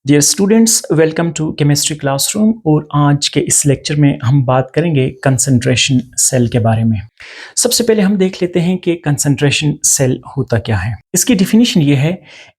Dear students, welcome to chemistry classroom. और आज के इस लेक्चर में हम बात करेंगे कंसंट्रेशन सेल के बारे में। सबसे पहले हम देख लेते हैं कि कंसंट्रेशन सेल होता क्या है। इसकी डिफिनीशन ये है,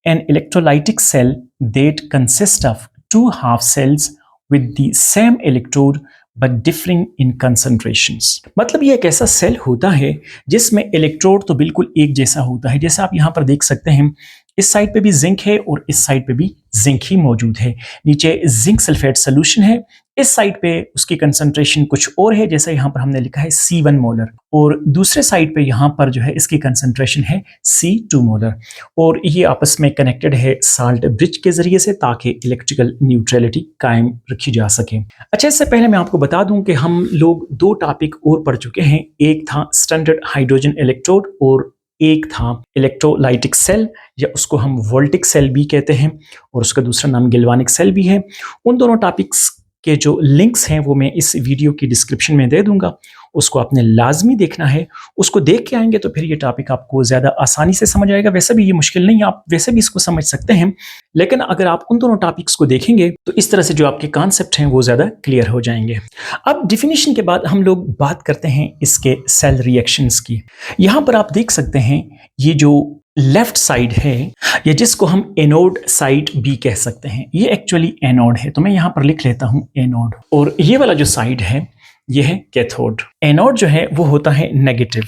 an electrolytic cell that consist of two half cells with the same electrode but differing in concentrations. मतलब ये एक ऐसा सेल होता है जिसमें इलेक्ट्रोड तो बिल्कुल एक जैसा होता है। जैसा आप यहाँ पर देख सकते हैं, इस साइड पे भी जिंक है और इस साइड पे भी जिंक ही मौजूद है। नीचे जिंक सल्फेट सोल्यूशन है, इस साइड पे उसकी कंसंट्रेशन कुछ और है, जैसा यहाँ पर हमने लिखा है C1 मोलर, और दूसरे साइड पे यहाँ पर जो है इसकी कंसंट्रेशन है C2 मोलर। और ये आपस में कनेक्टेड है साल्ट ब्रिज के जरिए से, ताकि इलेक्ट्रिकल न्यूट्रलिटी कायम रखी जा सके। अच्छा, इससे पहले मैं आपको बता दूं कि हम लोग दो टॉपिक और पढ़ चुके हैं। एक था स्टैंडर्ड हाइड्रोजन इलेक्ट्रोड और एक था इलेक्ट्रोलाइटिक सेल, या उसको हम वोल्टिक सेल भी कहते हैं, और उसका दूसरा नाम गैल्वानिक सेल भी है। उन दोनों टॉपिक्स के जो लिंक्स हैं वो मैं इस वीडियो की डिस्क्रिप्शन में दे दूंगा, उसको आपने लाजमी देखना है। उसको देख के आएंगे तो फिर ये टॉपिक आपको ज़्यादा आसानी से समझ आएगा। वैसे भी ये मुश्किल नहीं, आप वैसे भी इसको समझ सकते हैं, लेकिन अगर आप उन दोनों टॉपिक्स को देखेंगे तो इस तरह से जो आपके कॉन्सेप्ट हैं वो ज़्यादा क्लियर हो जाएंगे। अब डिफिनीशन के बाद हम लोग बात करते हैं इसके सेल रिएक्शंस की। यहाँ पर आप देख सकते हैं, ये जो लेफ्ट साइड है, या जिसको हम एनोड साइड भी कह सकते हैं, ये एक्चुअली एनोड है। तो मैं यहाँ पर लिख लेता हूँ एनोड, और ये वाला जो साइड है ये है कैथोड। एनोड जो है वो होता है नेगेटिव,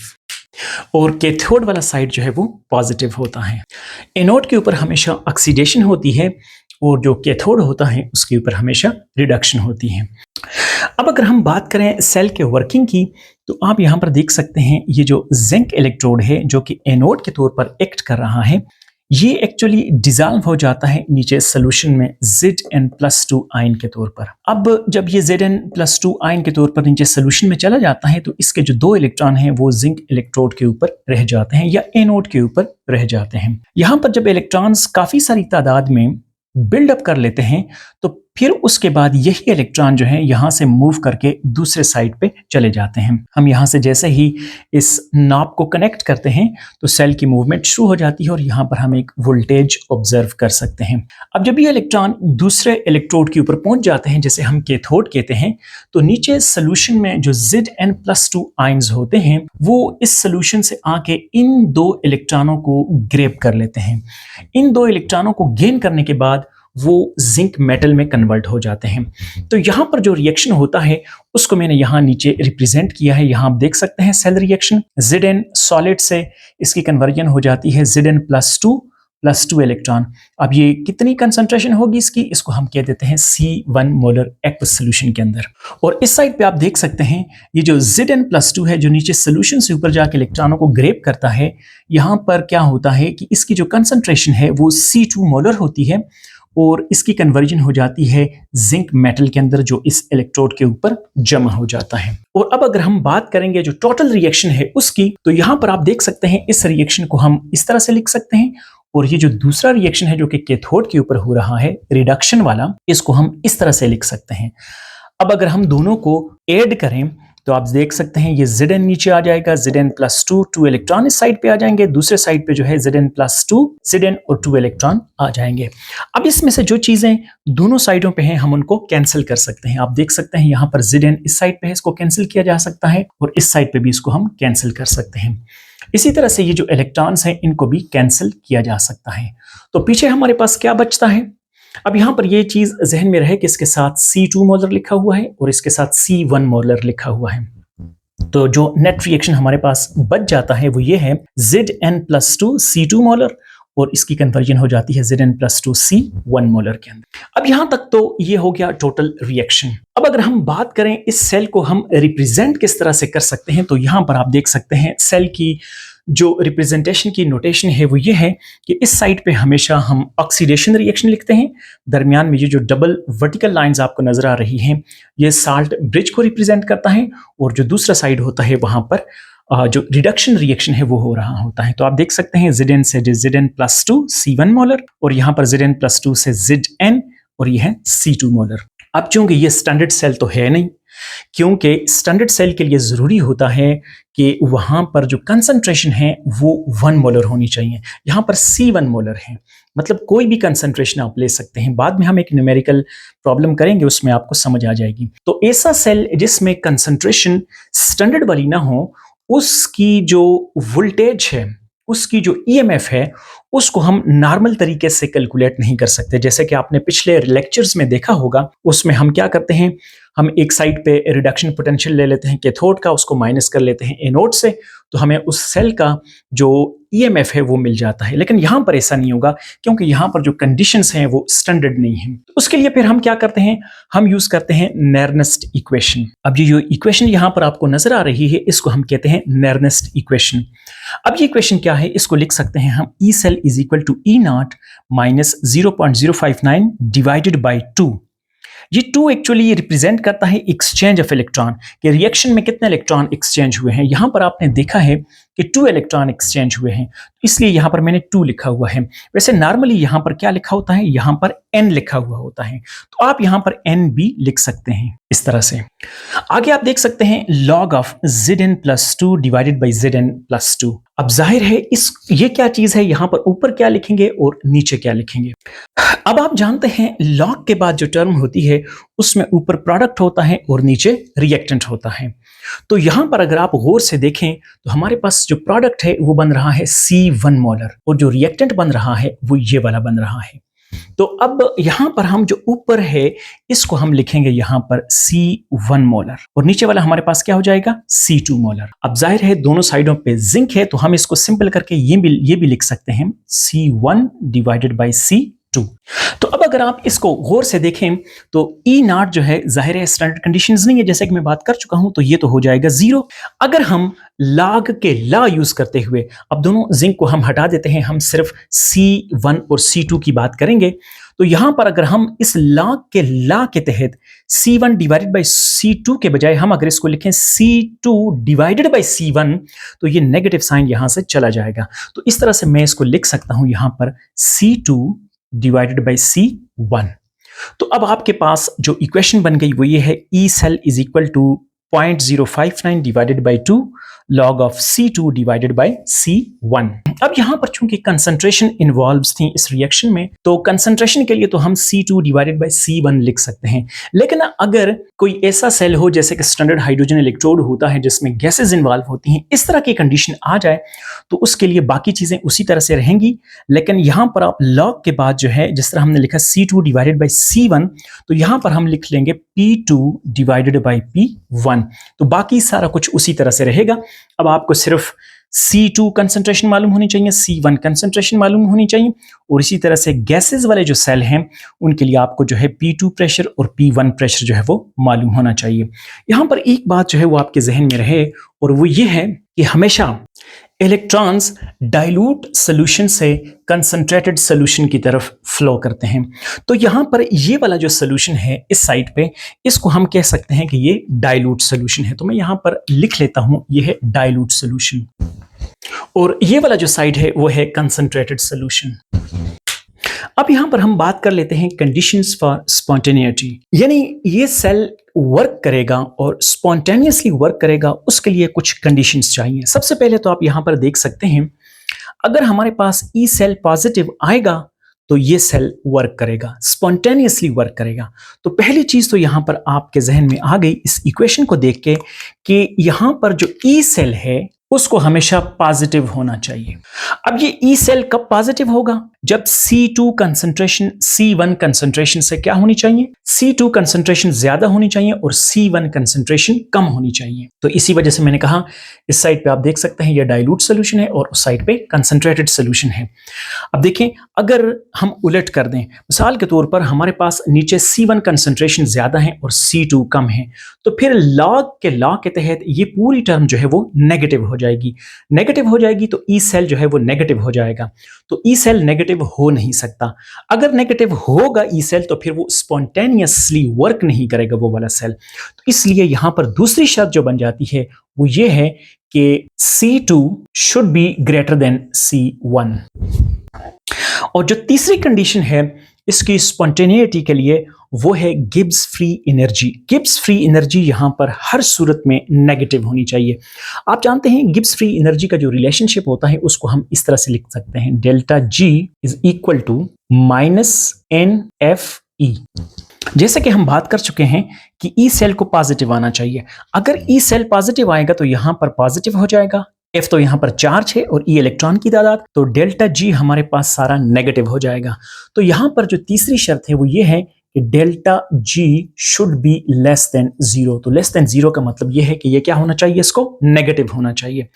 और कैथोड वाला साइड जो है वो पॉजिटिव होता है। एनोड के ऊपर हमेशा ऑक्सीडेशन होती है, और जो कैथोड होता है उसके ऊपर हमेशा रिडक्शन होती है। अब अगर हम बात करें सेल के वर्किंग की, तो आप यहाँ पर देख सकते हैं, ये जो जिंक इलेक्ट्रोड है जो कि एनोड के तौर पर एक्ट कर रहा है, ये एक्चुअली डिसॉल्व हो जाता है नीचे सोल्यूशन में Zn+2 आयन के तौर पर। अब जब ये Zn+2 आयन के तौर पर नीचे सोल्यूशन में चला जाता है, तो इसके जो दो इलेक्ट्रॉन हैं वो जिंक इलेक्ट्रोड के ऊपर रह जाते हैं, या एनोड के ऊपर रह जाते हैं। यहाँ पर जब इलेक्ट्रॉन्स काफी सारी तादाद में बिल्डअप कर लेते हैं, तो फिर उसके बाद यही इलेक्ट्रॉन जो है यहाँ से मूव करके दूसरे साइड पे चले जाते हैं। हम यहाँ से जैसे ही इस नॉब को कनेक्ट करते हैं तो सेल की मूवमेंट शुरू हो जाती है, और यहाँ पर हम एक वोल्टेज ऑब्जर्व कर सकते हैं। अब जब ये इलेक्ट्रॉन दूसरे इलेक्ट्रोड के ऊपर पहुंच जाते हैं, जैसे हम कैथोड कहते हैं, तो नीचे सोल्यूशन में जो Zn+2 आयन्स होते हैं वो इस सोल्यूशन से आके इन दो इलेक्ट्रॉनों को ग्रैब कर लेते हैं। इन दो इलेक्ट्रॉनों को गेन करने के बाद वो जिंक मेटल में कन्वर्ट हो जाते हैं। तो यहाँ पर जो रिएक्शन होता है उसको मैंने यहाँ नीचे रिप्रेजेंट किया है। यहाँ आप देख सकते हैं सेल रिएक्शन, Zn सॉलिड से इसकी कन्वर्जन हो जाती है Zn+2 इलेक्ट्रॉन। अब ये कितनी कंसंट्रेशन होगी इसको हम कह देते हैं C1 मोलर एक्वस सोल्यूशन के अंदर। और इस साइड पे आप देख सकते हैं, ये जो Zn+2 है जो नीचे सोल्यूशन से ऊपर जाके इलेक्ट्रॉनों को ग्रैब करता है, यहाँ पर क्या होता है कि इसकी जो कंसंट्रेशन है वो C2 मोलर होती है, और इसकी कन्वर्जन हो जाती है जिंक मेटल के अंदर जो इस इलेक्ट्रोड के ऊपर जमा हो जाता है। और अब अगर हम बात करेंगे जो टोटल रिएक्शन है उसकी, तो यहाँ पर आप देख सकते हैं इस रिएक्शन को हम इस तरह से लिख सकते हैं, और ये जो दूसरा रिएक्शन है जो कि कैथोड के ऊपर हो रहा है रिडक्शन वाला, इसको हम इस तरह से लिख सकते हैं। अब अगर हम दोनों को ऐड करें तो आप देख सकते हैं ये Zn नीचे आ जाएगा, Zn+2 2 इलेक्ट्रॉन इस साइड पे आ जाएंगे, दूसरे साइड पे जो है Zn+2 Zn और 2 इलेक्ट्रॉन आ जाएंगे। अब इसमें से जो चीजें दोनों साइडों पे हैं हम उनको कैंसिल कर सकते हैं। आप देख सकते हैं यहाँ पर Zn इस साइड पे है, इसको कैंसिल किया जा सकता है, और इस साइड पे भी इसको हम कैंसिल कर सकते हैं। इसी तरह से ये जो इलेक्ट्रॉन्स हैं इनको भी कैंसिल किया जा सकता है। तो पीछे हमारे पास क्या बचता है? अब यहाँ पर ये चीज जहन में रहे कि इसके साथ C2 मोलर लिखा हुआ है और इसके साथ C1 मोलर लिखा हुआ है। तो जो नेट रिएक्शन हमारे पास बच जाता है वो ये है Zn+2 C2 मोलर, और इसकी कन्वर्जन हो जाती है Zn+2 C1 मोलर के अंदर। अब यहाँ तक तो ये हो गया टोटल रिएक्शन। अब अगर हम बात करें इस सेल को हम रिप्रेजेंट किस तरह से कर सकते हैं, तो यहाँ पर आप देख सकते हैं सेल की जो रिप्रेजेंटेशन की नोटेशन है वो ये है कि इस साइड पे हमेशा हम ऑक्सीडेशन रिएक्शन लिखते हैं। दरमियान में ये जो डबल वर्टिकल लाइंस आपको नजर आ रही हैं ये साल्ट ब्रिज को रिप्रेजेंट करता है, और जो दूसरा साइड होता है वहां पर जो रिडक्शन रिएक्शन है वो हो रहा होता है। तो आप देख सकते हैं Zn से Zn+2 C1 मोलर, और यहाँ पर Zn+2 से Zn, और ये है C2 मोलर। अब चूंकि ये स्टैंडर्ड सेल तो है नहीं, क्योंकि स्टैंडर्ड सेल के लिए ज़रूरी होता है कि वहाँ पर जो कंसंट्रेशन है वो 1 मोलर होनी चाहिए। यहाँ पर C1 मोलर है, मतलब कोई भी कंसंट्रेशन आप ले सकते हैं। बाद में हम एक न्यूमेरिकल प्रॉब्लम करेंगे, उसमें आपको समझ आ जाएगी। तो ऐसा सेल जिसमें कंसंट्रेशन स्टैंडर्ड वाली ना हो, उसकी जो वोल्टेज है, उसकी जो ईएमएफ है, उसको हम नॉर्मल तरीके से कैलकुलेट नहीं कर सकते। जैसे कि आपने पिछले लेक्चर्स में देखा होगा, उसमें हम क्या करते हैं, हम एक साइड पे रिडक्शन पोटेंशियल ले लेते हैं कैथोड का, उसको माइनस कर लेते हैं एनोड से, तो हमें उस सेल का जो ईएमएफ है वो मिल जाता है। लेकिन यहाँ पर ऐसा नहीं होगा, क्योंकि यहाँ पर जो कंडीशंस हैं वो स्टैंडर्ड नहीं है। तो उसके लिए फिर हम क्या करते हैं, हम यूज करते हैं नेर्नेस्ट इक्वेशन। अब ये जो इक्वेशन यहाँ पर आपको नजर आ रही है, इसको हम कहते हैं नेर्नेस्ट इक्वेशन। अब ये इक्वेशन क्या है, इसको लिख सकते हैं हम E cell is equal to E not minus 0.059 divided by 2। ये 2 एक्चुअली रिप्रेजेंट करता है एक्सचेंज ऑफ इलेक्ट्रॉन, कि रिएक्शन में कितने इलेक्ट्रॉन एक्सचेंज हुए हैं। यहां पर आपने देखा है कि 2 इलेक्ट्रॉन एक्सचेंज हुए हैं, इसलिए यहां पर मैंने 2 लिखा हुआ है। वैसे नॉर्मली यहां पर क्या लिखा होता है, यहां पर n लिखा हुआ होता है, तो आप यहां पर n भी लिख सकते हैं इस तरह से। आगे आप देख सकते हैं log of Zn plus 2 divided by Zn plus 2। अब जाहिर है ये क्या चीज है, यहां पर ऊपर क्या लिखेंगे और नीचे क्या लिखेंगे। अब आप जानते हैं लॉग के बाद जो टर्म होती है उसमें ऊपर प्रोडक्ट होता है और नीचे रिएक्टेंट होता है। तो यहां पर अगर आप गौर से देखें तो हमारे पास जो प्रोडक्ट है वो बन रहा है C1 मोलर, और जो रिएक्टेंट बन रहा है वो ये वाला बन रहा है। तो अब यहां पर हम जो ऊपर है इसको हम लिखेंगे यहां पर C1 मोलर, और नीचे वाला हमारे पास क्या हो जाएगा, C2 मोलर। अब जाहिर है दोनों साइडों पे जिंक है, तो हम इसको सिंपल करके ये भी लिख सकते हैं C1 डिवाइडेड बाई C2। तो अब अगर आप इसको गौर से देखें तो ई नॉट जो है जाहिर है स्टैंडर्ड कंडीशंस नहीं है, जैसे कि मैं बात कर चुका हूं, तो ये तो हो जाएगा 0। अगर हम लॉग के लॉ यूज करते हुए अब दोनों जिंक को हम हटा देते हैं, हम सिर्फ C1 और C2 की बात करेंगे, तो यहां पर अगर हम इस लॉग के लॉ के तहत C1 डिवाइडेड बाई C2 के बजाय हम अगर इसको लिखें C2 डिवाइडेड बाई C1, तो ये नेगेटिव साइन यहां से चला जाएगा। तो इस तरह से मैं इसको लिख सकता हूं यहां पर C2 डिवाइडेड बाई C1। तो अब आपके पास जो इक्वेशन बन गई वो ये है, E cell is equal to 0.059 divided by 2 log of C2 divided by C1। अब यहां पर चूंकि कंसंट्रेशन इन्वॉल्व्स थी इस रिएक्शन में, तो कंसंट्रेशन के लिए तो हम C2 डिवाइडेड बाई C1 लिख सकते हैं। लेकिन अगर कोई ऐसा सेल हो जैसे कि स्टैंडर्ड हाइड्रोजन इलेक्ट्रोड होता है जिसमें गैसेस इन्वॉल्व होती हैं, इस तरह की कंडीशन आ जाए तो उसके लिए बाकी चीजें उसी तरह से रहेंगी। लेकिन यहां पर आप log के बाद जो है, जिस तरह हमने लिखा C2 डिवाइडेड बाई C1, तो यहां पर हम लिख लेंगे P2 डिवाइडेड बाई P1। तो बाकी सारा कुछ उसी तरह से रहेगा। अब आपको सिर्फ C2 कंसंट्रेशन मालूम होनी चाहिए, C1 कंसंट्रेशन मालूम होनी चाहिए, और इसी तरह से गैसेस वाले जो सेल हैं उनके लिए आपको जो है P2 प्रेशर और P1 प्रेशर जो है वो मालूम होना चाहिए। यहां पर एक बात जो है वो आपके जहन में रहे, और वो ये है कि हमेशा इलेक्ट्रॉन्स डाइल्यूट सॉल्यूशन से कंसंट्रेटेड सॉल्यूशन की तरफ फ्लो करते हैं। तो यहां पर ये वाला जो सॉल्यूशन है इस साइड पे, इसको हम कह सकते हैं कि ये डाइल्यूट सॉल्यूशन है। तो मैं यहां पर लिख लेता हूं, ये है डाइल्यूट सॉल्यूशन, और ये वाला जो साइड है वो है कंसंट्रेटेड सॉल्यूशन। अब यहां पर हम बात कर लेते हैं कंडीशंस फॉर स्पॉन्टेनिटी, यानी ये सेल वर्क करेगा और स्पॉन्टेनियसली वर्क करेगा, उसके लिए कुछ कंडीशंस चाहिए। सबसे पहले तो आप यहां पर देख सकते हैं, अगर हमारे पास ई सेल पॉजिटिव आएगा तो ये सेल वर्क करेगा, स्पॉन्टेनियसली वर्क करेगा। तो पहली चीज तो यहां पर आपके जहन में आ गई इस इक्वेशन को देख के कि यहां पर जो ई सेल है उसको हमेशा पॉजिटिव होना चाहिए। अब ये ई सेल कब पॉजिटिव होगा, जब C2 कंसंट्रेशन C1 कंसंट्रेशन से क्या होनी चाहिए, C2 कंसंट्रेशन ज्यादा होनी चाहिए और C1 कंसंट्रेशन कम होनी चाहिए। तो इसी वजह से मैंने कहा इस साइड पे आप देख सकते हैं ये डाइल्यूट सॉल्यूशन है और उस साइड पे कंसंट्रेटेड सॉल्यूशन है। अब देखें, अगर हम उलट कर दें, मिसाल के तौर पर हमारे पास नीचे C1 कंसंट्रेशन ज्यादा है और C2 कम है, तो फिर लॉग के लॉ के तहत ये पूरी टर्म जो है वो नेगेटिव हो जाएगी। नेगेटिव हो जाएगी तो ई सेल जो है वो नेगेटिव हो जाएगा। तो ई सेल नेगेटिव हो नहीं सकता। अगर नेगेटिव होगा ई सेल तो फिर वो स्पॉन्टेनियसली वर्क नहीं करेगा वो वाला सेल। तो इसलिए यहां पर दूसरी शर्त जो बन जाती है वो ये है कि C2 should be greater than C1। और जो तीसरी कंडीशन है इसकी स्पॉन्टेनिटी के लिए, वो है Gibbs free energy. Gibbs free energy यहाँ पर हर सूरत में नेगेटिव होनी चाहिए। आप जानते हैं गिब्स फ्री एनर्जी का जो रिलेशनशिप होता है उसको हम इस तरह से लिख सकते हैं, delta G is equal to -NFE। जैसे कि हम बात कर चुके हैं कि ई सेल को पॉजिटिव आना चाहिए। अगर ई सेल पॉजिटिव आएगा तो यहां पर पॉजिटिव हो जाएगा, एफ तो यहां पर चार्ज है और ई इलेक्ट्रॉन की तादाद, तो डेल्टा जी हमारे पास सारा नेगेटिव हो जाएगा। तो यहां पर जो तीसरी शर्त है वो ये है कि delta G should be less than 0। तो लेस देन 0 का मतलब ये है कि ये क्या होना चाहिए, इसको नेगेटिव होना चाहिए।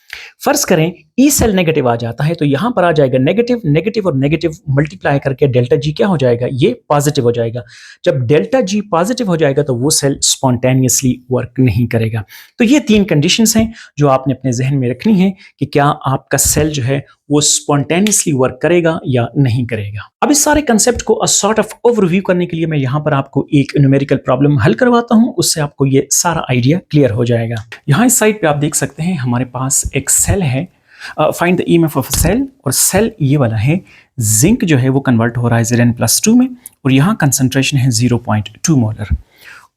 फर्ज करें ई सेल नेगेटिव आ जाता है तो यहां पर आ जाएगा नेगेटिव, नेगेटिव और नेगेटिव मल्टीप्लाई करके डेल्टा जी क्या हो जाएगा, ये पॉजिटिव हो जाएगा। जब डेल्टा जी पॉजिटिव हो जाएगा तो वो सेल स्पॉन्टेनियसली वर्क नहीं करेगा। तो ये 3 कंडीशंस हैं जो आपने अपने जहन में रखनी है कि क्या आपका सेल जो है वो स्पॉन्टेनियसली वर्क करेगा या नहीं करेगा। अब इस सारे कंसेप्ट को सॉर्ट ऑफ ओवरव्यू करने के लिए मैं यहाँ पर आपको एक न्यूमेरिकल प्रॉब्लम हल करवाता हूँ, उससे आपको ये सारा आइडिया क्लियर हो जाएगा। यहाँ इस साइड पे आप देख सकते हैं हमारे पास एक सेल है, find the EMF of cell, और सेल ये वाला है। जिंक जो है वो कन्वर्ट हो रहा है Zn+2 में और यहाँ कंसंट्रेशन है 0.2 मोलर।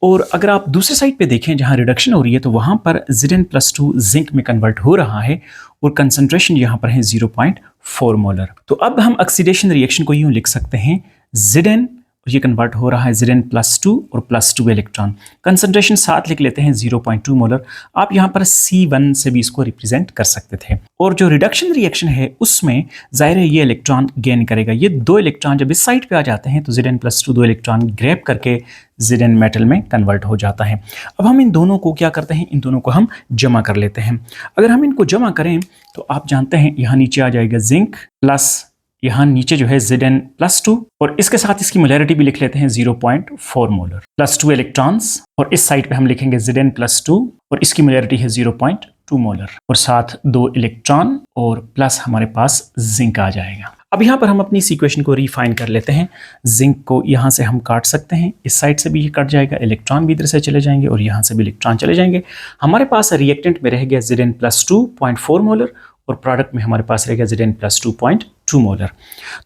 और अगर आप दूसरे साइड पे देखें जहाँ रिडक्शन हो रही है तो वहाँ पर Zn+2 जिंक में कन्वर्ट हो रहा है और कंसंट्रेशन यहाँ पर है 0.4 मोलर। तो अब हम ऑक्सीडेशन रिएक्शन को यूँ लिख सकते हैं, Zn ये कन्वर्ट हो रहा है Zn+2 और +2 इलेक्ट्रॉन, कंसंट्रेशन साथ लिख लेते हैं 0.2 मोलर। आप यहाँ पर C1 से भी इसको रिप्रेजेंट कर सकते थे। और जो रिडक्शन रिएक्शन है उसमें जाहिर है ये इलेक्ट्रॉन गेन करेगा। ये 2 इलेक्ट्रॉन जब इस साइड पे आ जाते हैं तो Zn+2 2 इलेक्ट्रॉन ग्रैब करके Zn मेटल में कन्वर्ट हो जाता है। अब हम इन दोनों को क्या करते हैं, इन दोनों को हम जमा कर लेते हैं। अगर हम इनको जमा करें तो आप जानते हैं यहाँ नीचे आ जाएगा जिंक प्लस यहाँ नीचे जो है Zn+2 और इसके साथ इसकी मोलैरिटी भी लिख लेते हैं 0.4 मोलर, +2 इलेक्ट्रॉन्स, और इस साइड पे हम लिखेंगे Zn+2 और इसकी मोलैरिटी है 0.2 मोलर और साथ 2 इलेक्ट्रॉन और प्लस हमारे पास जिंक आ जाएगा। अब यहाँ पर हम अपनी इस इक्वेशन को रिफाइन कर लेते हैं। जिंक को यहाँ से हम काट सकते हैं, इस साइड से भी ये कट जाएगा, इलेक्ट्रॉन भी इधर से चले जाएंगे और यहाँ से भी इलेक्ट्रॉन चले जाएंगे। हमारे पास रिएक्टेंट में रह गया Zn+2 0.4 मोलर और प्रोडक्ट में हमारे पास रह गया Zn+2 0.2 मोलर।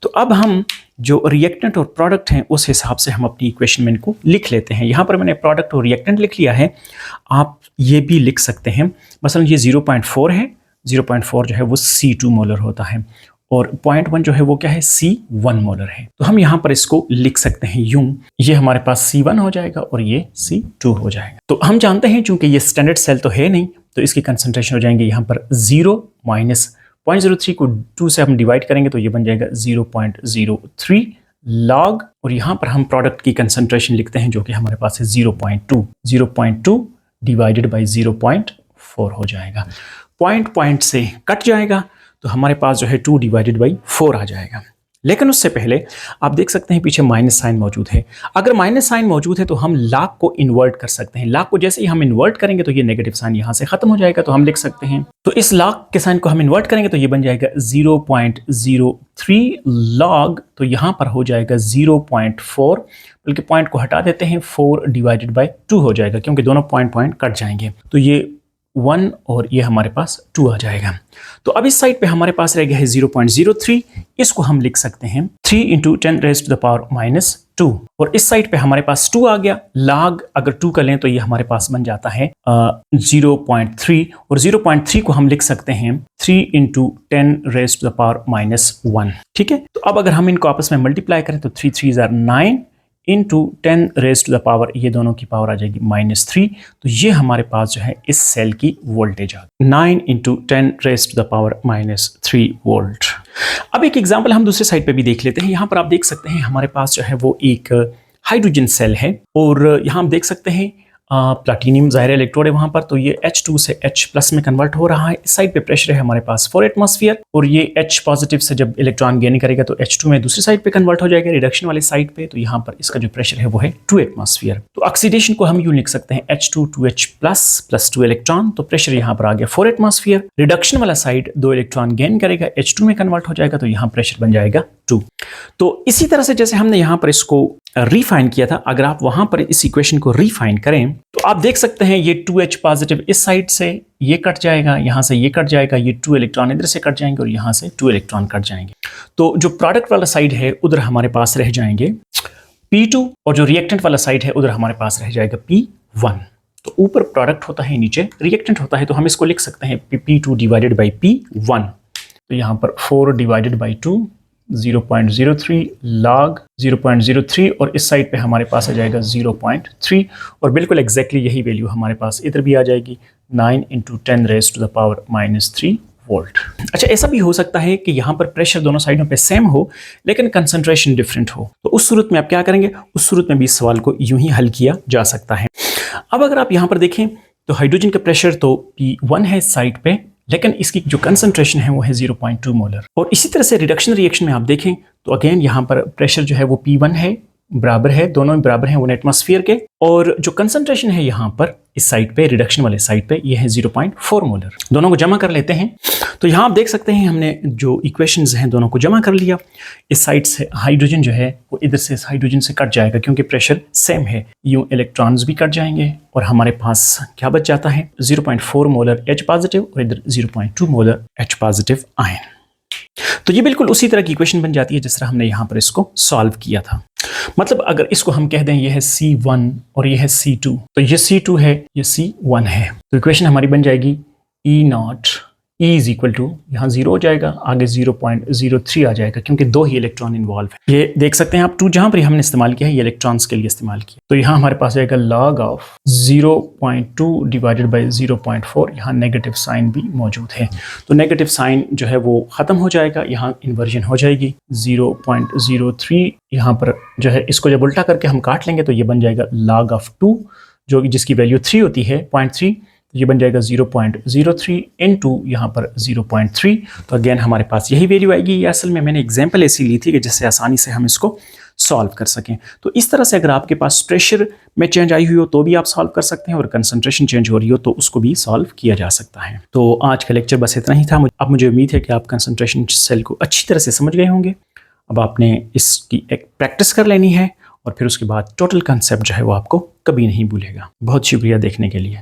तो अब हम जो रिएक्टेंट और प्रोडक्ट हैं उस हिसाब से हम अपनी इक्वेशन में इनको लिख लेते हैं। यहाँ पर मैंने प्रोडक्ट और रिएक्टेंट लिख लिया है, आप ये भी लिख सकते हैं। मसलन ये 0.4 है, 0.4 जो है वो C2 मोलर होता है और 0.1 जो है वो क्या है, C1 मोलर है। तो हम यहाँ पर इसको लिख सकते हैं यूं, ये हमारे पास C1 हो जाएगा और ये C2 हो जाएगा। तो हम जानते हैं चूंकि ये स्टैंडर्ड सेल तो है नहीं तो इसकी कंसंट्रेशन हो जाएंगे यहाँ पर 0 माइनस 0.03 को 2 से हम डिवाइड करेंगे तो ये बन जाएगा 0.03 लॉग, और यहाँ पर हम प्रोडक्ट की कंसंट्रेशन लिखते हैं जो कि हमारे पास है 0.2 डिवाइडेड बाई 0.4 हो जाएगा। पॉइंट से कट जाएगा तो हमारे पास जो है 2 डिवाइडेड बाई 4 आ जाएगा। लेकिन उससे पहले आप देख सकते हैं पीछे माइनस साइन मौजूद है। अगर माइनस साइन मौजूद है तो हम लॉग को इन्वर्ट कर सकते हैं। लॉग को जैसे ही हम इन्वर्ट करेंगे तो ये नेगेटिव साइन यहाँ से खत्म हो जाएगा। तो हम लिख सकते हैं, तो इस लॉग के साइन को हम इन्वर्ट करेंगे तो ये बन जाएगा 0.03 लॉग, तो यहाँ पर हो जाएगा 0.4, बल्कि पॉइंट को हटा देते हैं, 4 डिवाइडेड बाई 2 हो जाएगा क्योंकि दोनों पॉइंट कट जाएंगे। तो ये 1 और ये हमारे पास 2 आ जाएगा। तो अब इस साइड पे हमारे पास रह गया है 0.03, इसको हम लिख सकते हैं 3 × 10⁻⁻², और इस साइड पे हमारे पास 2 आ गया। लॉग अगर 2 का लें तो ये हमारे पास बन जाता है 0.3, और 0.3 को हम लिख सकते हैं 3 × 10⁻⁻1। ठीक है, तो अब अगर हम इनको आपस में मल्टीप्लाई करें तो 3 3 = 9 इंटू 10⁻⁻, ये दोनों की पावर आ जाएगी -3। तो ये हमारे पास जो है इस सेल की वोल्टेज आ गई 9 × 10⁻³ वोल्ट। अब एक एग्जांपल हम दूसरे साइड पे भी देख लेते हैं। यहाँ पर आप देख सकते हैं हमारे पास जो है वो एक हाइड्रोजन सेल है और यहाँ हम देख सकते हैं प्लाटिनियम ज़ाहिर इलेक्ट्रोड है वहाँ पर, तो ये H2 से H+ में कन्वर्ट हो रहा है। इस साइड पे प्रेशर है हमारे पास 4 एटमॉस्फेयर, और ये H पॉजिटिव से जब इलेक्ट्रॉन गेन करेगा तो H2 में दूसरी साइड पे कन्वर्ट हो जाएगा रिडक्शन वाली साइड पे, तो यहाँ पर इसका जो प्रेशर है वो है 2 एटमॉस्फेयर। तो ऑक्सीडेशन को हम यूँ लिख सकते हैं H2 2H+ +2 इलेक्ट्रॉन, तो प्रेशर यहाँ पर आ गया 4 एटमॉस्फेयर। रिडक्शन वाला साइड 2 इलेक्ट्रॉन गेन करेगा, H2 में कन्वर्ट हो जाएगा, तो यहाँ प्रेशर बन जाएगा 2। तो इसी तरह से जैसे हमने यहाँ पर इसको रिफाइन किया था, अगर आप वहां पर इस इक्वेशन को रिफाइन करें तो आप देख सकते हैं ये 2H पॉजिटिव इस साइड से ये कट जाएगा, यहाँ से ये कट जाएगा, ये 2 इलेक्ट्रॉन इधर से कट जाएंगे और यहाँ से 2 इलेक्ट्रॉन कट जाएंगे। तो जो प्रोडक्ट वाला साइड है उधर हमारे पास रह जाएंगे P2 और जो रिएक्टेंट वाला साइड है उधर हमारे पास रह जाएगा P1। तो ऊपर प्रोडक्ट होता है, नीचे रिएक्टेंट होता है, तो हम इसको लिख सकते हैं P2 डिवाइडेड बाई P1। तो यहाँ पर 4 डिवाइडेड बाई 2 0.03 log 0.03 और इस साइड पे हमारे पास आ जाएगा 0.3 और बिल्कुल एग्जैक्टली यही वैल्यू हमारे पास इधर भी आ जाएगी 9 × 10 raised to the power -3 volt. अच्छा, ऐसा भी हो सकता है कि यहाँ पर प्रेशर दोनों साइडों पे सेम हो लेकिन कंसंट्रेशन डिफरेंट हो। तो उस सूरत में आप क्या करेंगे, उस सूरत में भी इस सवाल को यूं ही हल किया जा सकता है। अब अगर आप यहाँ पर देखें तो हाइड्रोजन का प्रेशर तो P1 है इस साइड पे, लेकिन इसकी जो कंसंट्रेशन है वो है 0.2 मोलर। और इसी तरह से रिडक्शन रिएक्शन में आप देखें तो अगेन यहाँ पर प्रेशर जो है वो P1 है, बराबर है, दोनों में बराबर हैं 1 एटमॉस्फेयर के, और जो कंसंट्रेशन है यहाँ पर इस साइड पे, रिडक्शन वाले साइड पे, ये है 0.4 मोलर। दोनों को जमा कर लेते हैं तो यहाँ आप देख सकते हैं हमने जो इक्वेशंस हैं दोनों को जमा कर लिया। इस साइड से हाइड्रोजन जो है वो इधर से इस हाइड्रोजन से कट जाएगा क्योंकि प्रेशर सेम है, यूं इलेक्ट्रॉन्स भी कट जाएंगे और हमारे पास क्या बच जाता है 0.4 मोलर H पॉजिटिव और इधर 0.2 मोलर H पॉजिटिव आयन। तो ये बिल्कुल उसी तरह की इक्वेशन बन जाती है जिस तरह हमने यहाँ पर इसको सॉल्व किया था। मतलब अगर इसको हम कह दें ये है C1 और ये है C2, तो ये C2 है, ये C1 है, तो इक्वेशन हमारी बन जाएगी E0 E is equal to, यहाँ 0 हो जाएगा, आगे 0.03 आ जाएगा क्योंकि दो ही इलेक्ट्रॉन इन्वॉल्व है। ये देख सकते हैं आप 2 जहाँ पर हमने इस्तेमाल किया है ये इलेक्ट्रॉन्स के लिए इस्तेमाल किया, तो यहाँ हमारे पास आएगा log ऑफ 0.2 डिवाइडेड बाई 0.4, यहाँ नेगेटिव साइन भी मौजूद है, तो नेगेटिव साइन जो है वो ख़त्म हो जाएगा, यहाँ इन्वर्जन हो जाएगी 0.03। यहाँ पर जो है इसको जब उल्टा करके हम काट लेंगे तो ये बन जाएगा log ऑफ 2 जो जिसकी वैल्यू 3 होती है 0.3, तो ये बन जाएगा 0.03 इनटू यहाँ पर 0.3। तो अगेन हमारे पास यही वैल्यू आएगी। ये असल में मैंने एग्जांपल ऐसी ली थी कि जिससे आसानी से हम इसको सॉल्व कर सकें। तो इस तरह से अगर आपके पास प्रेशर में चेंज आई हुई हो तो भी आप सॉल्व कर सकते हैं और कंसंट्रेशन चेंज हो रही हो तो उसको भी सॉल्व किया जा सकता है। तो आज का लेक्चर बस इतना ही था। अब मुझे उम्मीद है कि आप कंसंट्रेशन सेल को अच्छी तरह से समझ गए होंगे। अब आपने इसकी एक प्रैक्टिस कर लेनी है और फिर उसके बाद टोटल कंसेप्ट जो है वो आपको कभी नहीं भूलेगा। बहुत शुक्रिया देखने के लिए।